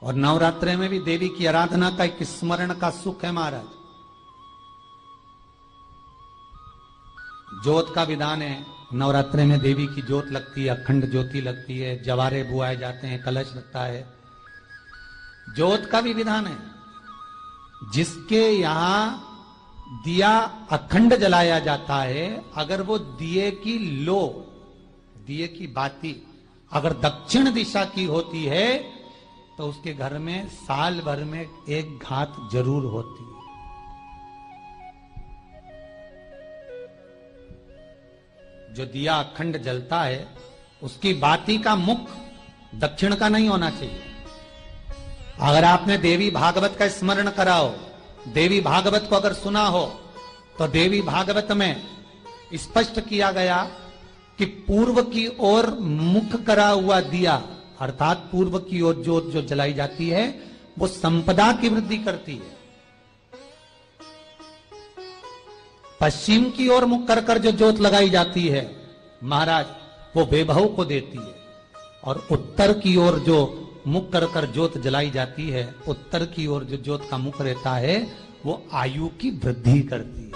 और नवरात्रे में भी देवी की आराधना का एक स्मरण का सुख है महाराज। ज्योत का विधान है, नवरात्रे में देवी की ज्योत लगती है, अखंड ज्योति लगती है, जवारे बुआए जाते हैं, कलश लगता है। ज्योत का भी विधान है। जिसके यहां दिया अखंड जलाया जाता है, अगर वो दिए की लो, दिए की बाती अगर दक्षिण दिशा की होती है तो उसके घर में साल भर में एक घात जरूर होती है। जो दिया अखंड जलता है उसकी बाती का मुख दक्षिण का नहीं होना चाहिए। अगर आपने देवी भागवत का स्मरण कराओ, देवी भागवत को अगर सुना हो, तो देवी भागवत में स्पष्ट किया गया कि पूर्व की ओर मुख करा हुआ दिया, अर्थात पूर्व की ओर ज्योत जो जलाई जाती है वो संपदा की वृद्धि करती है। पश्चिम की ओर मुख कर कर जो ज्योत लगाई जाती है महाराज, वो वैभव को देती है। और उत्तर की ओर जो मुख कर कर ज्योत जलाई जाती है, उत्तर की ओर जो ज्योत का मुख रहता है वो आयु की वृद्धि करती है,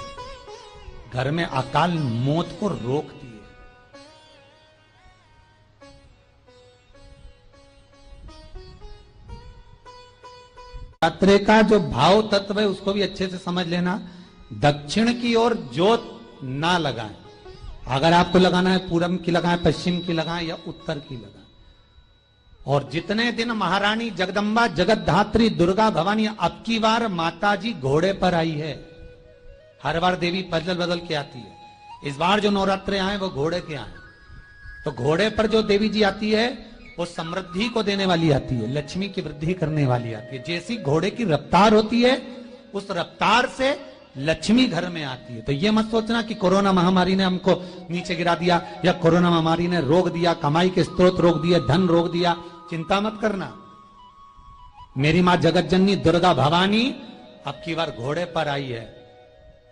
घर में अकाल मौत को रोकती है। नवरात्रे का जो भाव तत्व है उसको भी अच्छे से समझ लेना। दक्षिण की ओर ज्योत ना लगाएं। अगर आपको लगाना है पूरब की लगाएं, पश्चिम की लगाएं या उत्तर की लगाएं। और जितने दिन महारानी जगदम्बा जगतधात्री दुर्गा भवानी, अब की बार माता जी घोड़े पर आई है। हर बार देवी बदल बदल के आती है, इस बार जो नवरात्रे आए वो घोड़े के आए। तो घोड़े पर जो देवी जी आती है वो समृद्धि को देने वाली आती है, लक्ष्मी की वृद्धि करने वाली आती है। जैसी घोड़े की रफ्तार होती है उस रफ्तार से लक्ष्मी घर में आती है। तो ये मत सोचना कि कोरोना महामारी ने हमको नीचे गिरा दिया या कोरोना महामारी ने रोक दिया, कमाई के स्रोत रोक दिए, धन रोक दिया। चिंता मत करना। मेरी मां जगत जननी दुर्गा भवानी अब की बार घोड़े पर आई है।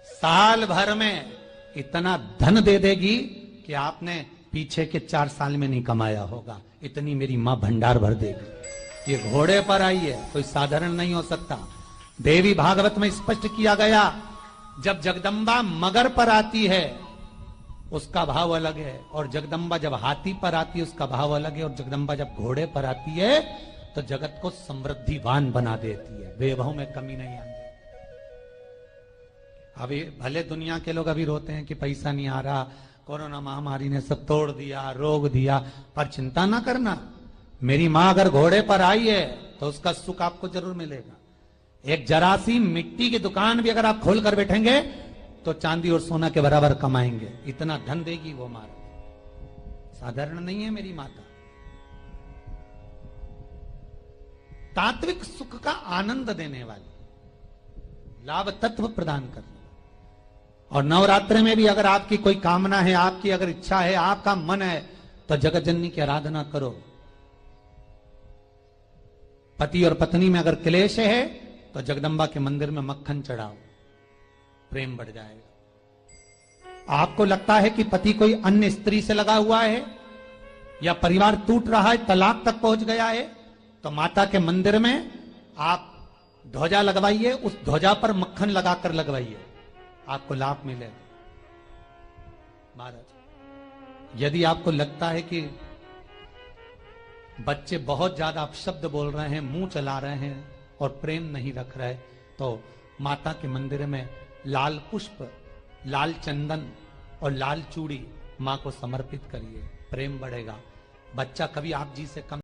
साल भर में इतना धन दे देगी कि आपने पीछे के 4 साल में नहीं कमाया होगा, इतनी मेरी मां भंडार भर देगी। ये घोड़े पर आई है, कोई साधारण नहीं हो सकता। देवी भागवत में स्पष्ट किया गया, जब जगदम्बा मगर पर आती है उसका भाव अलग है, और जगदम्बा जब हाथी पर आती है उसका भाव अलग है, और जगदम्बा जब घोड़े पर आती है तो जगत को समृद्धिवान बना देती है, वैभव में कमी नहीं आती। अभी भले दुनिया के लोग अभी रोते हैं कि पैसा नहीं आ रहा, कोरोना महामारी ने सब तोड़ दिया, रोक दिया, पर चिंता ना करना। मेरी मां अगर घोड़े पर आई है तो उसका सुख आपको जरूर मिलेगा। एक जरा सी मिट्टी की दुकान भी अगर आप खोल कर बैठेंगे तो चांदी और सोना के बराबर कमाएंगे, इतना धन देगी वो मारा। साधारण नहीं है मेरी माता। तात्विक सुख का आनंद देने वाली, लाभ तत्व प्रदान करने। और नवरात्रि में भी अगर आपकी कोई कामना है, आपकी अगर इच्छा है, आपका मन है, तो जगत जननी की आराधना करो। पति और पत्नी में अगर क्लेश है तो जगदम्बा के मंदिर में मक्खन चढ़ाओ, प्रेम बढ़ जाएगा। आपको लगता है कि पति कोई अन्य स्त्री से लगा हुआ है या परिवार टूट रहा है, तलाक तक पहुंच गया है, तो माता के मंदिर में आप ध्वजा लगवाइए, उस ध्वजा पर मक्खन लगाकर लगवाइए, आपको लाभ मिलेगा। महाराज, यदि आपको लगता है कि बच्चे बहुत ज्यादा अपशब्द बोल रहे हैं, मुंह चला रहे हैं और प्रेम नहीं रख रहे, तो माता के मंदिर में लाल पुष्प, लाल चंदन और लाल चूड़ी मां को समर्पित करिए, प्रेम बढ़ेगा। बच्चा कभी आप जी से कम